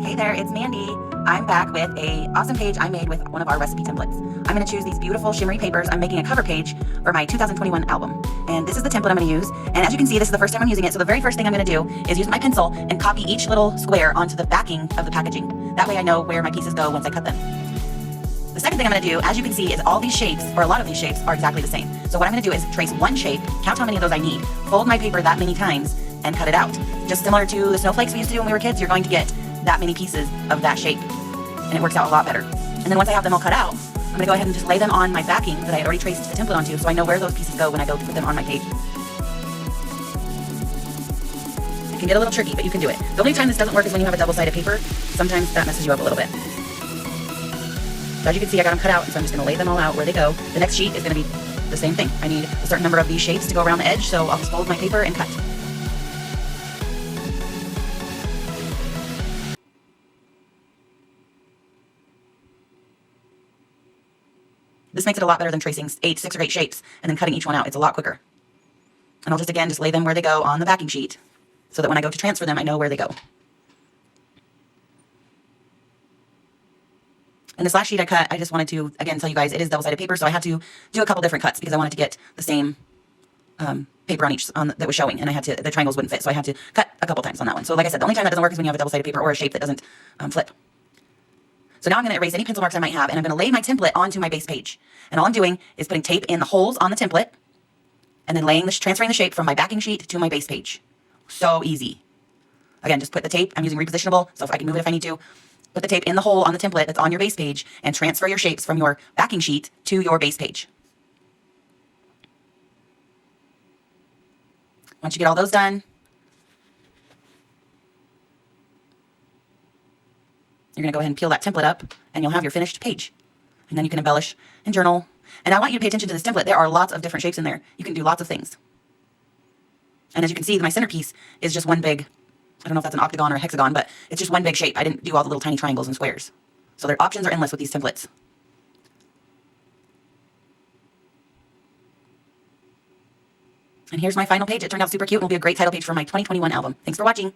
Hey there, it's Mandy. I'm back with an awesome page I made with one of our recipe templates. I'm going to choose these beautiful shimmery papers. I'm making a cover page for my 2021 album. And this is the template I'm going to use. And as you can see, this is the first time I'm using it. So the very first thing I'm going to do is use my pencil and copy each little square onto the backing of the packaging. That way I know where my pieces go once I cut them. The second thing I'm going to do, as you can see, is all these shapes, or a lot of these shapes, are exactly the same. So what I'm going to do is trace one shape, count how many of those I need, fold my paper that many times, and cut it out. Just similar to the snowflakes we used to do when we were kids, you're going to get that many pieces of that shape, and it works out a lot better. And then once I have them all cut out, I'm going to go ahead and just lay them on my backing that I had already traced the template onto, so I know where those pieces go when I go to put them on my page. It can get a little tricky, but you can do it. The only time this doesn't work is when you have a double-sided paper. Sometimes that messes you up a little bit. So as you can see, I got them cut out, and so I'm just going to lay them all out where they go. The next sheet is going to be the same thing. I need a certain number of these shapes to go around the edge, so I'll just fold my paper and cut. This makes it a lot better than tracing 6 or 8 shapes and then cutting each one out. It's a lot quicker. And I'll just lay them where they go on the backing sheet so that when I go to transfer them, I know where they go. And this last sheet I cut, I just wanted to, again, tell you guys it is double-sided paper, so I had to do a couple different cuts because I wanted to get the same paper on each that was showing, and the triangles wouldn't fit, so I had to cut a couple times on that one. So like I said, the only time that doesn't work is when you have a double-sided paper or a shape that doesn't flip. So now I'm going to erase any pencil marks I might have, and I'm going to lay my template onto my base page. And all I'm doing is putting tape in the holes on the template, and then transferring the shape from my backing sheet to my base page. So easy. Again, just put the tape. I'm using repositionable, so if I can move it if I need to. Put the tape in the hole on the template that's on your base page, and transfer your shapes from your backing sheet to your base page. Once you get all those done, you're going to go ahead and peel that template up, and you'll have your finished page. And then you can embellish and journal. And I want you to pay attention to this template. There are lots of different shapes in there. You can do lots of things. And as you can see, my centerpiece is just one big, I don't know if that's an octagon or a hexagon, but it's just one big shape. I didn't do all the little tiny triangles and squares. So their options are endless with these templates. And here's my final page. It turned out super cute and will be a great title page for my 2021 album. Thanks for watching.